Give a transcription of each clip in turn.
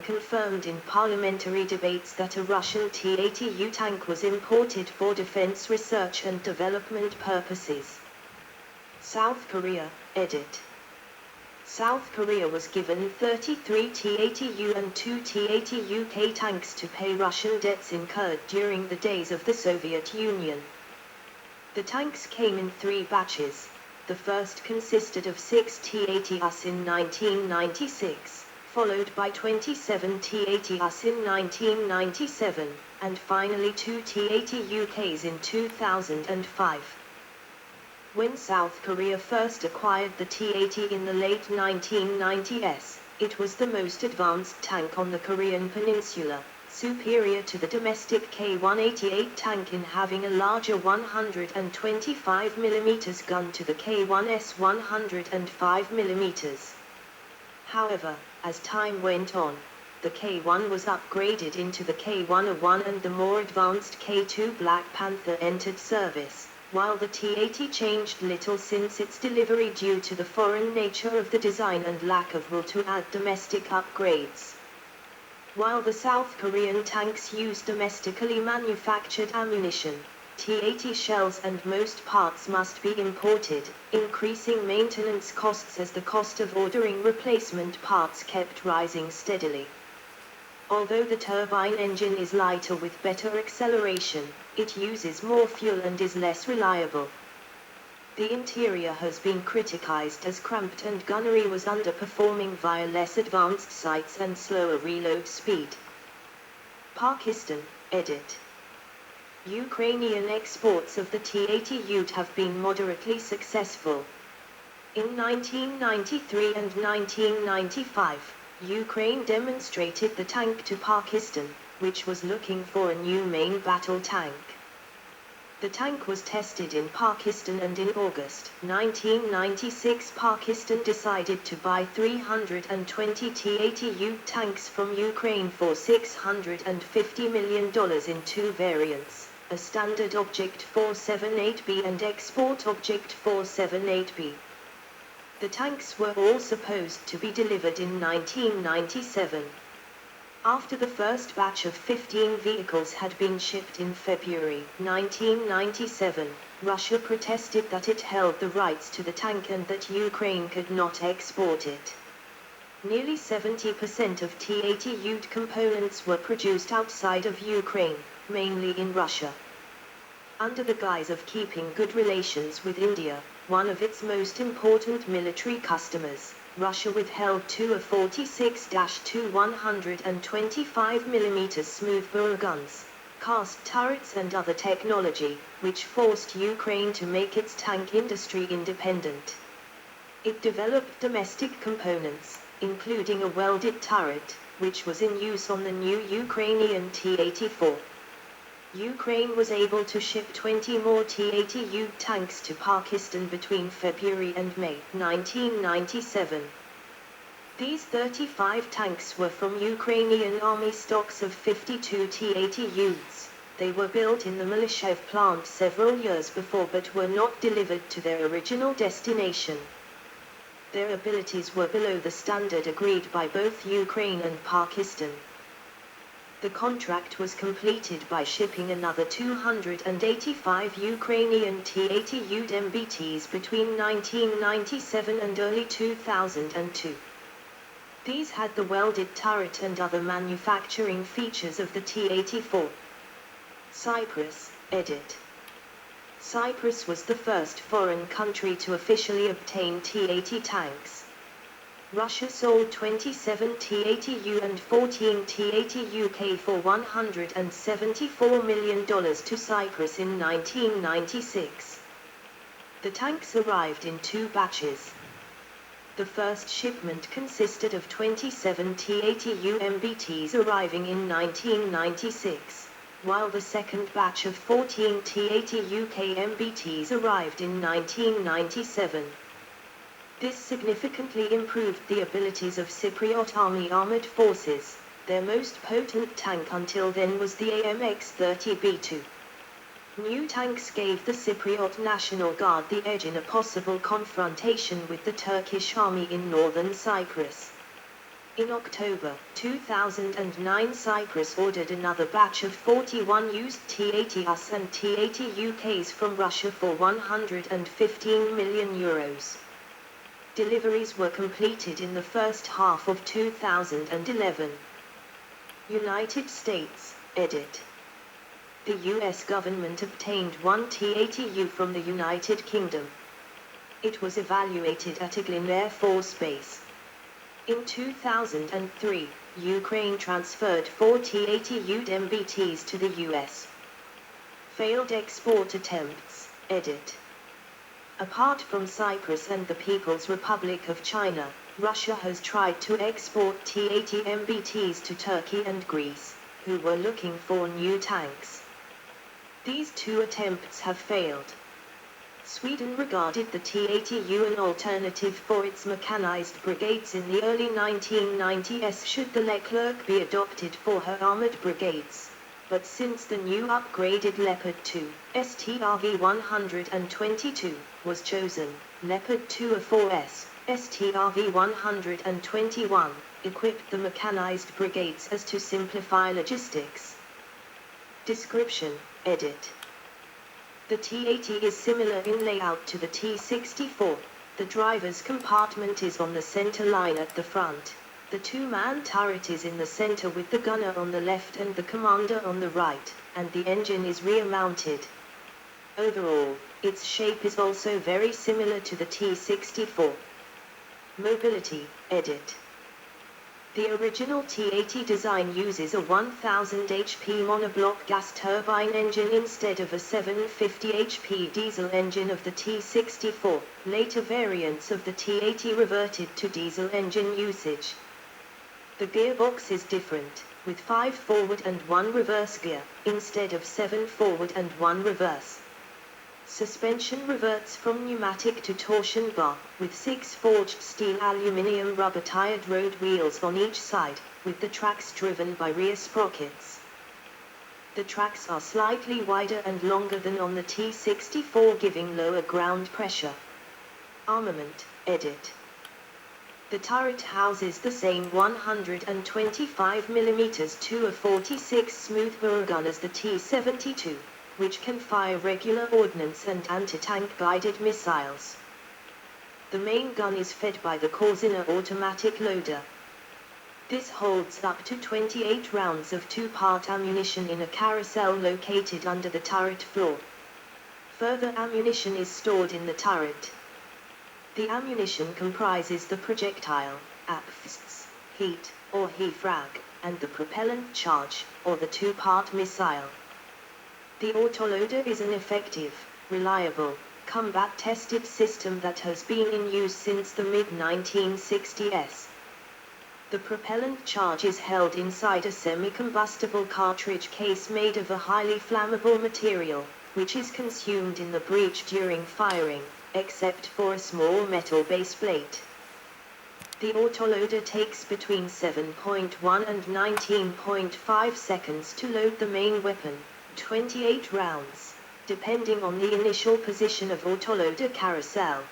confirmed in parliamentary debates that a Russian T-80U tank was imported for defense research and development purposes. South Korea, edit. South Korea was given 33 T-80U and 2 T-80UK tanks to pay Russian debts incurred during the days of the Soviet Union. The tanks came in 3 batches. The first consisted of 6 T-80Us in 1996, followed by 27 T-80Us in 1997, and finally 2 T-80UKs in 2005. When South Korea first acquired the T-80 in the late 1990s, it was the most advanced tank on the Korean peninsula, superior to the domestic K-188 tank in having a larger 125mm gun to the K-1's 105mm. However, as time went on, the K-1 was upgraded into the K-1A1 and the more advanced K-2 Black Panther entered service, while the T-80 changed little since its delivery due to the foreign nature of the design and lack of will to add domestic upgrades. While the South Korean tanks used domestically manufactured ammunition, T-80 shells and most parts must be imported, increasing maintenance costs as the cost of ordering replacement parts kept rising steadily. Although the turbine engine is lighter with better acceleration, it uses more fuel and is less reliable. The interior has been criticized as cramped and gunnery was underperforming via less advanced sights and slower reload speed. Pakistan, edit. Ukrainian exports of the T-80U have been moderately successful. In 1993 and 1995, Ukraine demonstrated the tank to Pakistan, which was looking for a new main battle tank. The tank was tested in Pakistan and in August 1996 Pakistan decided to buy 320 T-80U tanks from Ukraine for $650 million in 2 variants, a Standard Object 478B and Export Object 478B. The tanks were all supposed to be delivered in 1997. After the first batch of 15 vehicles had been shipped in February 1997, Russia protested that it held the rights to the tank and that Ukraine could not export it. Nearly 70% of T-80U components were produced outside of Ukraine, mainly in Russia. Under the guise of keeping good relations with India, one of its most important military customers, Russia withheld 2 of 46-2 125mm smoothbore guns, cast turrets and other technology, which forced Ukraine to make its tank industry independent. It developed domestic components, including a welded turret, which was in use on the new Ukrainian T-84. Ukraine was able to ship 20 more T-80U tanks to Pakistan between February and May 1997. These 35 tanks were from Ukrainian army stocks of 52 T-80Us. They were built in the Malishev plant several years before but were not delivered to their original destination. Their abilities were below the standard agreed by both Ukraine and Pakistan. The contract was completed by shipping another 285 Ukrainian T-80U MBTs between 1997 and early 2002. These had the welded turret and other manufacturing features of the T-84. Cyprus, edit. Cyprus was the first foreign country to officially obtain T-80 tanks. Russia sold 27 T-80U and 14 T-80UK for $174 million to Cyprus in 1996. The tanks arrived in 2 batches. The first shipment consisted of 27 T-80U MBTs arriving in 1996, while the second batch of 14 T-80UK MBTs arrived in 1997. This significantly improved the abilities of Cypriot Army Armored Forces. Their most potent tank until then was the AMX-30B2. New tanks gave the Cypriot National Guard the edge in a possible confrontation with the Turkish army in northern Cyprus. In October 2009, Cyprus ordered another batch of 41 used T-80s and T-80 UKs from Russia for €115 million. Deliveries were completed in the first half of 2011. United States, edit. The U.S. government obtained one T-80U from the United Kingdom. It was evaluated at Eglin Air Force Base. In 2003, Ukraine transferred 4 T-80U MBTs to the U.S. Failed export attempts, edit. Apart from Cyprus and the People's Republic of China, Russia has tried to export T-80 MBTs to Turkey and Greece, who were looking for new tanks. These two attempts have failed. Sweden regarded the T-80U an alternative for its mechanized brigades in the early 1990s should the Leclerc be adopted for her armored brigades. But since the new upgraded Leopard 2, STRV-122, was chosen, Leopard 2A4S, STRV-121, equipped the mechanized brigades as to simplify logistics. Description, edit. The T-80 is similar in layout to the T-64. The driver's compartment is on the center line at the front. The two-man turret is in the center with the gunner on the left and the commander on the right, and the engine is rear-mounted. Overall, its shape is also very similar to the T-64. Mobility, edit. The original T-80 design uses a 1000 HP monoblock gas turbine engine instead of a 750 HP diesel engine of the T-64. Later variants of the T-80 reverted to diesel engine usage. The gearbox is different, with 5 forward and 1 reverse gear, instead of 7 forward and 1 reverse. Suspension reverts from pneumatic to torsion bar, with 6 forged steel aluminium rubber-tired road wheels on each side, with the tracks driven by rear sprockets. The tracks are slightly wider and longer than on the T-64, giving lower ground pressure. Armament, edit. The turret houses the same 125mm 2A46 smoothbore gun as the T-72. Which can fire regular ordnance and anti-tank guided missiles. The main gun is fed by the Corzine automatic loader. This holds up to 28 rounds of 2-part ammunition in a carousel located under the turret floor. Further ammunition is stored in the turret. The ammunition comprises the projectile, APFS, heat, or HE-frag, and the propellant charge, or the 2-part missile. The autoloader is an effective, reliable, combat-tested system that has been in use since the mid-1960s. The propellant charge is held inside a semi-combustible cartridge case made of a highly flammable material, which is consumed in the breech during firing, except for a small metal base plate. The autoloader takes between 7.1 and 19.5 seconds to load the main weapon, 28 rounds, depending on the initial position of autoloader carousel.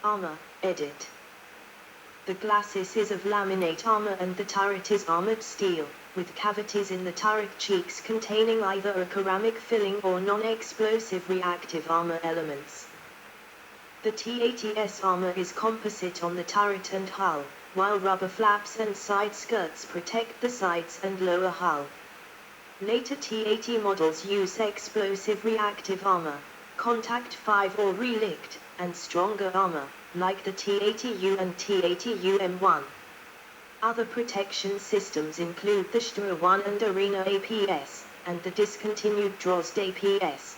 Armor, edit. The glacis is of laminate armor and the turret is armored steel, with cavities in the turret cheeks containing either a ceramic filling or non-explosive reactive armor elements. The T-80's armor is composite on the turret and hull, while rubber flaps and side skirts protect the sides and lower hull. Later T-80 models use explosive reactive armor, contact 5 or relict, and stronger armor, like the T-80U and T-80U M1. Other protection systems include the STRA-1 and Arena APS, and the discontinued Drozd APS.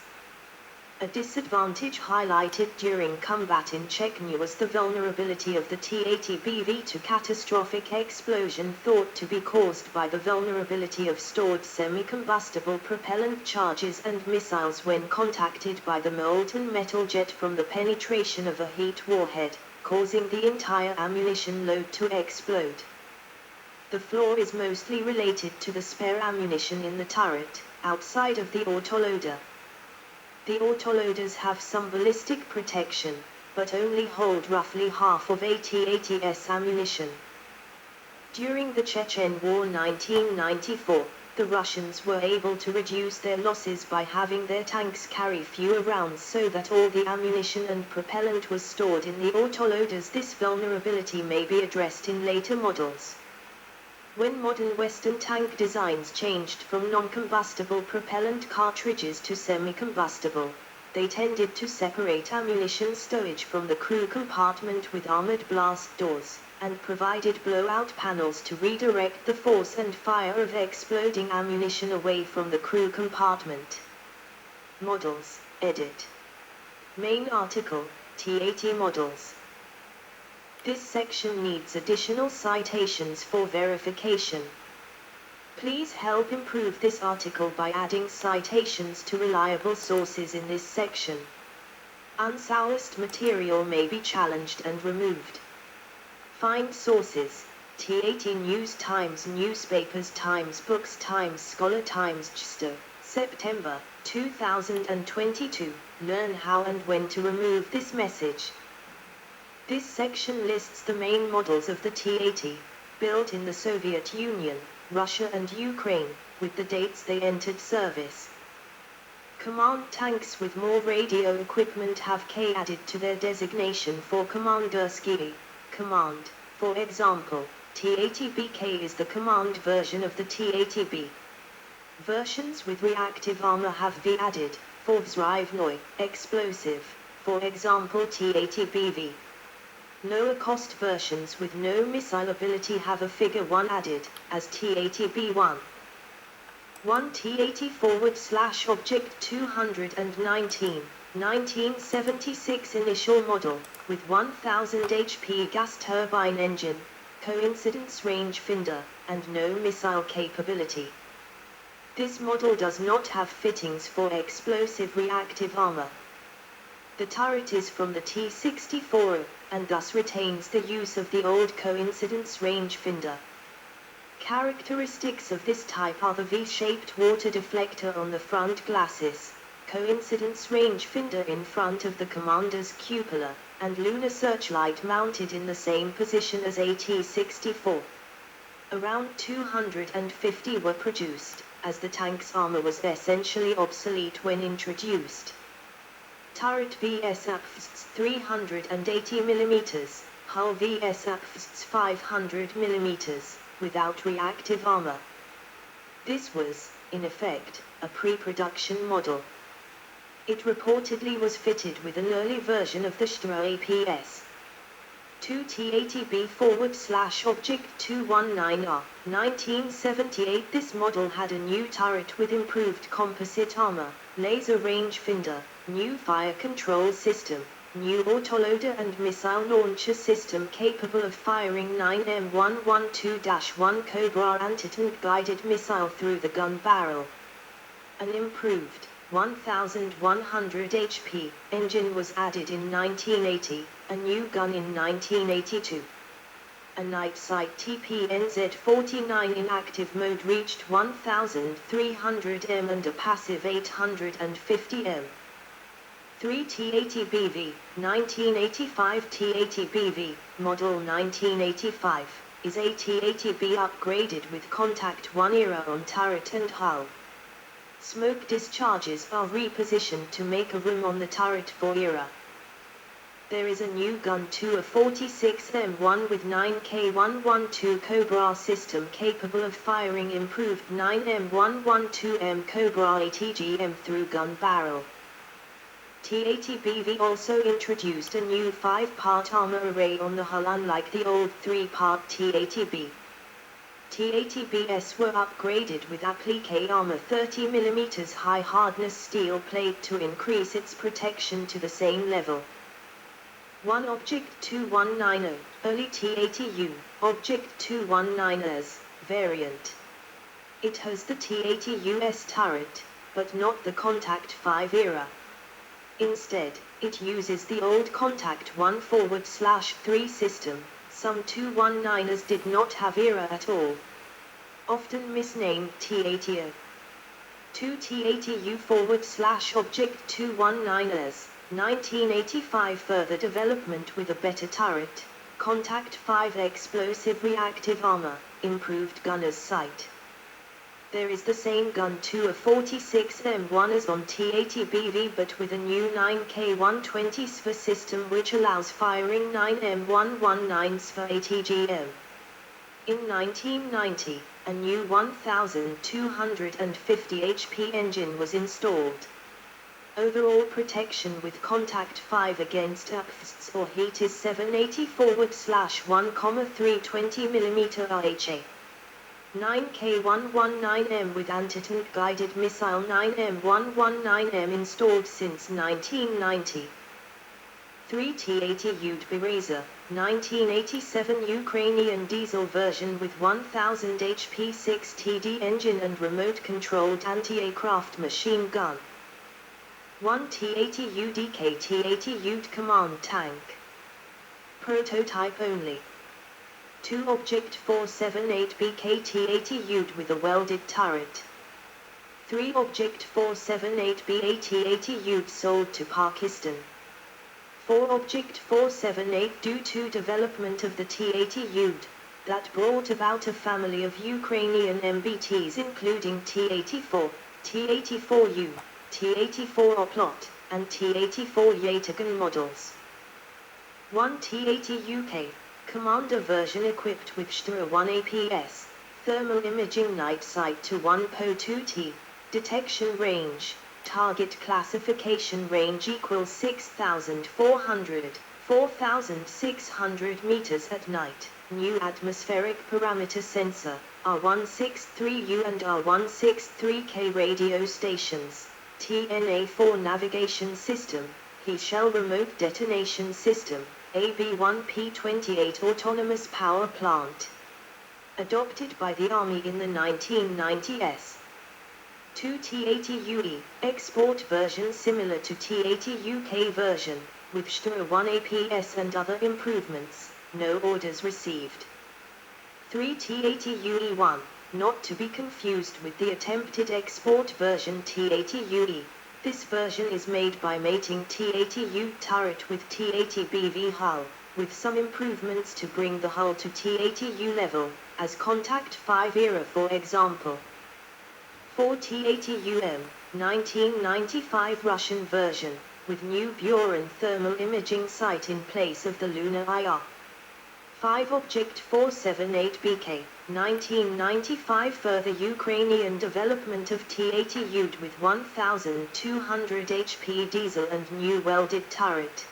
A disadvantage highlighted during combat in Chechnya was the vulnerability of the T-80BV to catastrophic explosion thought to be caused by the vulnerability of stored semi-combustible propellant charges and missiles when contacted by the molten metal jet from the penetration of a heat warhead, causing the entire ammunition load to explode. The flaw is mostly related to the spare ammunition in the turret, outside of the autoloader. The autoloaders have some ballistic protection, but only hold roughly half of a T-80's ammunition. During the Chechen War 1994, the Russians were able to reduce their losses by having their tanks carry fewer rounds so that all the ammunition and propellant was stored in the autoloaders. This vulnerability may be addressed in later models. When modern Western tank designs changed from non-combustible propellant cartridges to semi-combustible, they tended to separate ammunition stowage from the crew compartment with armored blast doors, and provided blowout panels to redirect the force and fire of exploding ammunition away from the crew compartment. Models, edit. Main article, T-80 models. This section needs additional citations for verification. Please help improve this article by adding citations to reliable sources in this section. Unsourced material may be challenged and removed. Find sources: T-80 News Times, Newspapers Times, Books Times, Scholar Times, Chester, September 2022. Learn how and when to remove this message. This section lists the main models of the T-80, built in the Soviet Union, Russia and Ukraine, with the dates they entered service. Command tanks with more radio equipment have K added to their designation for Commanderski command. For example, T-80BK is the command version of the T-80B. Versions with reactive armor have V added, for Vzrivnoy, explosive, for example T-80BV. Lower cost versions with no missile ability have a figure 1 added, as T-80B1. 1 T-80 Object 219, 1976 initial model, with 1000 HP gas turbine engine, coincidence range finder, and no missile capability. This model does not have fittings for explosive reactive armor. The turret is from the T-64, and thus retains the use of the old coincidence range finder. Characteristics of this type are the V-shaped water deflector on the front glacis, coincidence range finder in front of the commander's cupola, and lunar searchlight mounted in the same position as a T-64. Around 250 were produced, as the tank's armor was essentially obsolete when introduced. Turret VSAP 380 mm, hull VSAP 500 mm, without reactive armor. This was, in effect, a pre-production model. It reportedly was fitted with an early version of the Stra APS. 2 T-80B Object 219R, 1978. This model had a new turret with improved composite armor, laser range finder, new fire control system, new autoloader and missile launcher system capable of firing 9M112-1 Cobra anti-tank guided missile through the gun barrel. An improved 1100 HP engine was added in 1980, a new gun in 1982. A night sight TPNZ-49 in active mode reached 1300 m and a passive 850 m. 3 T-80BV, 1985 T-80BV, model 1985, is a T-80B upgraded with contact 1 era on turret and hull. Smoke discharges are repositioned to make a room on the turret for era. There is a new gun too, a 46M1 with 9K112 Cobra system capable of firing improved 9M112M Cobra ATGM through gun barrel. T-80BV also introduced a new 5-part armor array on the hull, unlike the old 3-part T-80B. T-80Bs were upgraded with applique armor 30mm high hardness steel plate to increase its protection to the same level. 1 Object 219, early T-80U, Object 219's variant. It has the T-80US turret, but not the Contact 5 era. Instead, it uses the old Contact 1/3 system. Some 219s did not have era at all. Often misnamed T-80O. 2 T-80U Object 219s, 1985 further development with a better turret, Contact 5 explosive reactive armor, improved gunner's sight. There is the same gun to a 46M1 as on T-80 BV but with a new 9K120 SFA system which allows firing 9 M119 SFA ATGM. In 1990, a new 1250 HP engine was installed. Overall protection with contact 5 against UPFST or heat is 780 forward/1,320mm RHA. 9K119M with anti-tank guided missile 9M119M installed since 1990. 3 T-80 Udbireza, 1987 Ukrainian diesel version with 1000 HP 6 TD engine and remote-controlled anti-aircraft machine gun. 1 T-80 UDK T-80 UD command tank. Prototype only. 2 Object 478 BK T-80 UD with a welded turret. 3 Object 478 BA T-80 UD sold to Pakistan. 4 Object 478 due to development of the T-80 UD, that brought about a family of Ukrainian MBTs including T-84, T-84U, T-84 Oplot, and T-84 Yatagan models. 1 T-80 UK, Commander version equipped with STRA-1 APS, thermal imaging night sight to 1.2T, detection range, target classification range equals 4,600 meters at night, new atmospheric parameter sensor, R163U and R163K radio stations, TNA-4 navigation system, He-Shell remote detonation system, AB-1P28 autonomous power plant. Adopted by the Army in the 1990s. 2 T-80 UE, export version similar to T-80 UK version, with STRA-1 APS and other improvements, no orders received. 3 T-80 UE1, not to be confused with the attempted export version T-80 UE. This version is made by mating T-80 U turret with T-80 BV hull, with some improvements to bring the hull to T-80 U level, as Contact 5 era for example. 4 T-80 UM, 1995 Russian version, with new Buran thermal imaging sight in place of the lunar IR. 5 Object 478 BK, 1995 further Ukrainian development of T-80 UD with 1200 HP diesel and new welded turret.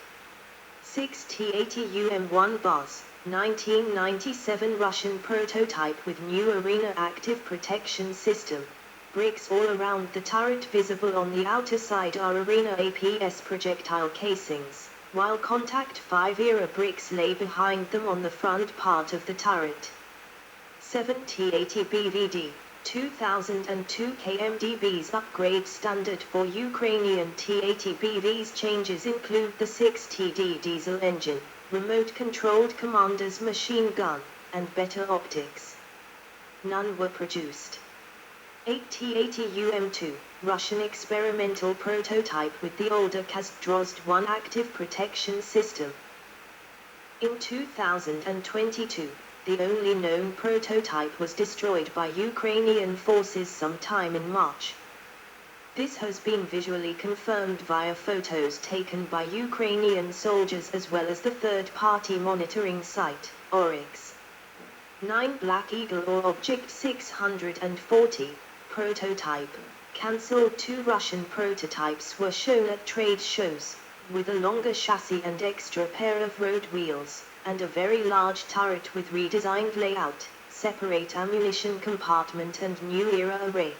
6 T-80 UM1 BOS, 1997 Russian prototype with new arena active protection system. Bricks all around the turret visible on the outer side are arena APS projectile casings, while Contact 5 era bricks lay behind them on the front part of the turret. 7 T-80 BVD, 2002 KMDB's upgrade standard for Ukrainian T-80 BVs changes include the 6 TD diesel engine, remote-controlled commander's machine gun, and better optics. None were produced. 8 T-80 UM2, Russian experimental prototype with the older Kazdrozd-1 active protection system. In 2022, the only known prototype was destroyed by Ukrainian forces sometime in March. This has been visually confirmed via photos taken by Ukrainian soldiers as well as the third-party monitoring site, Oryx. 9 Black Eagle or Object 640, prototype, cancelled. 2 Russian prototypes were shown at trade shows, with a longer chassis and extra pair of road wheels, and a very large turret with redesigned layout, separate ammunition compartment and new era array.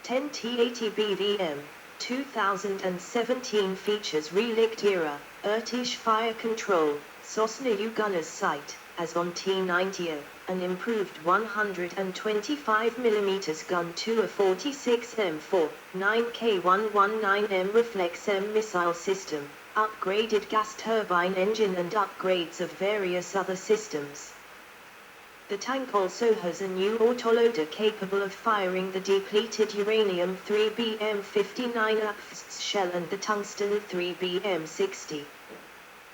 10 T-80 BVM, 2017 features relict era, Irtish fire control, Sosna U gunner's sight, as on T-90, an improved 125mm gun to a 46M4, 9K119M Reflex M missile system, upgraded gas turbine engine and upgrades of various other systems. The tank also has a new autoloader capable of firing the depleted uranium 3BM59 UPFST shell and the tungsten 3BM60.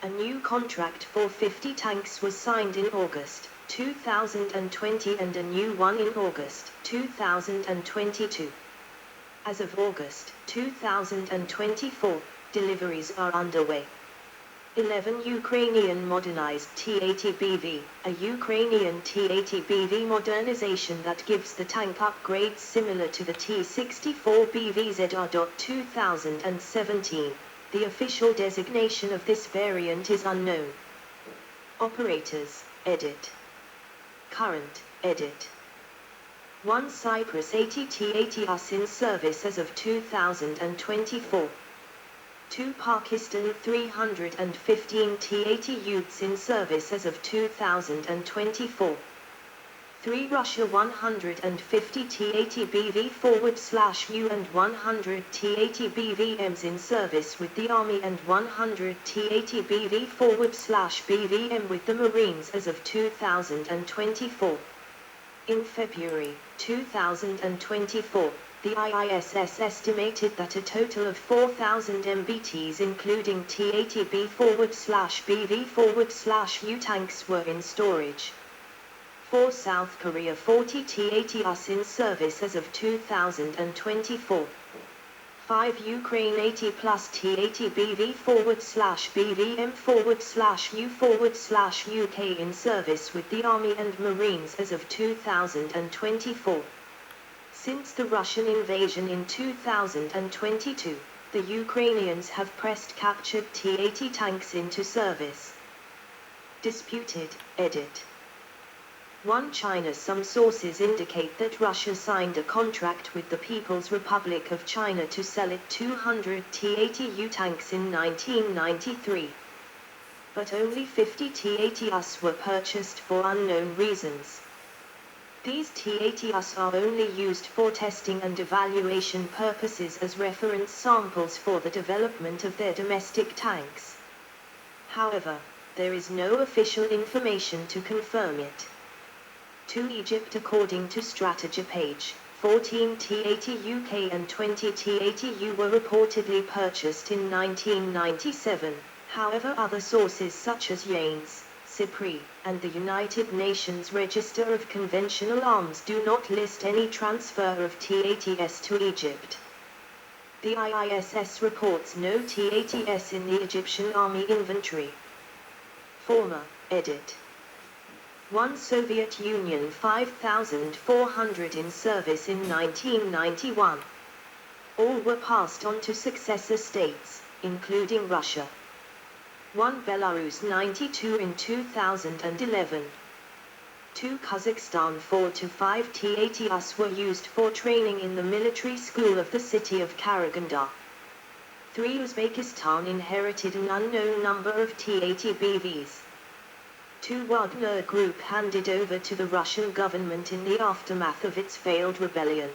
A A new contract for 50 tanks was signed in August 2020 and a new one in August 2022. As of August 2024, deliveries are underway. 11 Ukrainian modernized T-80 BV, a Ukrainian T-80 BV modernization that gives the tank upgrades similar to the T-64 BVZR. 2017. The official designation of this variant is unknown. Operators, edit. Current, edit. 1 Cyprus 80 T-80 US in service as of 2024. 2 Pakistan 315 T-80 youths in service as of 2024. 3 Russia 150 T-80 BV/U and 100 T-80 BVMs in service with the Army and 100 T-80 BV/BVM with the Marines as of 2024. In February 2024, the IISS estimated that a total of 4,000 MBTs including T-80 B/BV/U tanks were in storage. 4 South Korea 40 T-80 US in service as of 2024. 5 Ukraine 80 plus T-80 BV/BVM/U/UK in service with the Army and Marines as of 2024. Since the Russian invasion in 2022, the Ukrainians have pressed captured T-80 tanks into service. Disputed, edit. 1 China. Some sources indicate that Russia signed a contract with the People's Republic of China to sell it 200 T-80U tanks in 1993. But only 50 T-80 US were purchased for unknown reasons. These T-80 US are only used for testing and evaluation purposes as reference samples for the development of their domestic tanks. However, there is no official information to confirm it. To Egypt. According to Strategy page, 14 T-80 UK and 20 T-80U were reportedly purchased in 1997, however other sources such as Yanes, CIPRI, and the United Nations Register of Conventional Arms do not list any transfer of T-80s to Egypt. The IISS reports no T-80s in the Egyptian Army inventory. Former, edit. 1 Soviet Union 5,400 in service in 1991. All were passed on to successor states, including Russia. 1 Belarus 92 in 2011. 2 Kazakhstan 4 to 5 T-80 US were used for training in the military school of the city of Karaganda. 3 Uzbekistan inherited an unknown number of T-80 BVs. 2 Wagner Group handed over to the Russian government in the aftermath of its failed rebellion.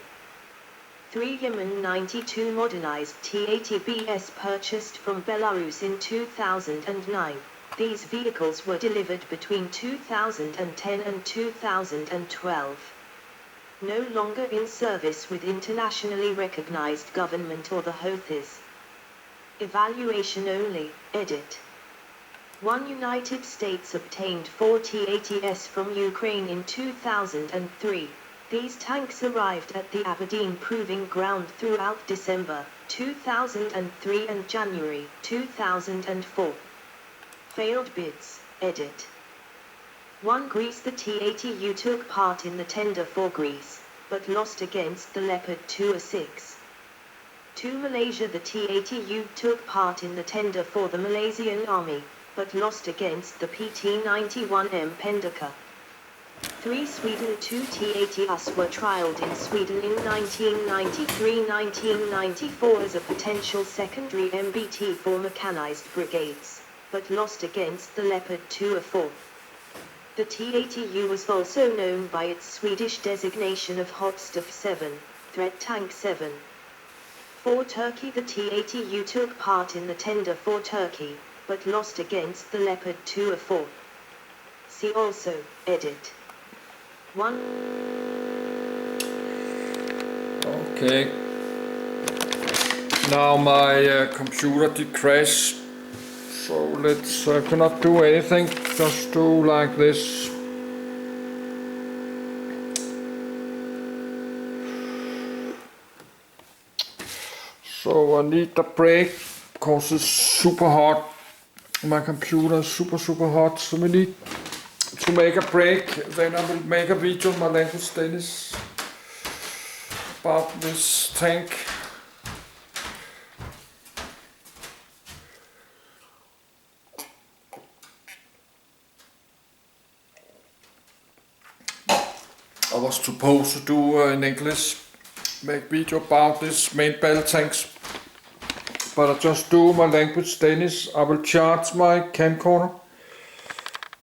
3 Yemen 92 modernized T-80Bs purchased from Belarus in 2009. These vehicles were delivered between 2010 and 2012. No longer in service with internationally recognized government or the Houthis. Evaluation only, edit. 1 United States obtained 4 T-80s from Ukraine in 2003. These tanks arrived at the Aberdeen Proving Ground throughout December 2003 and January 2004. Failed bids, edit. 1 Greece. The T-80U took part in the tender for Greece, but lost against the Leopard 2A6. 2 Malaysia. The T-80U took part in the tender for the Malaysian Army, but lost against the PT-91M Pendaka. 3 Sweden. 2 T-80 US were trialled in Sweden in 1993-1994 as a potential secondary MBT for mechanized brigades, but lost against the Leopard 2A4. The T-80U was also known by its Swedish designation of Hotstuff 7, Threat Tank 7. 4 Turkey. The T-80U took part in the tender for Turkey, but lost against the Leopard 2A4. See also, edit. 1. Okay. Now my computer did crash, So let's cannot do anything, just do like this. So I need the brake because it's super hot. My computer is super hot, so we need to make a break. Then I will make a video on my language Dennis about this tank. I was supposed to do in English, make video about this main battle tanks, but I just do my language Danish. I will charge my camcorder.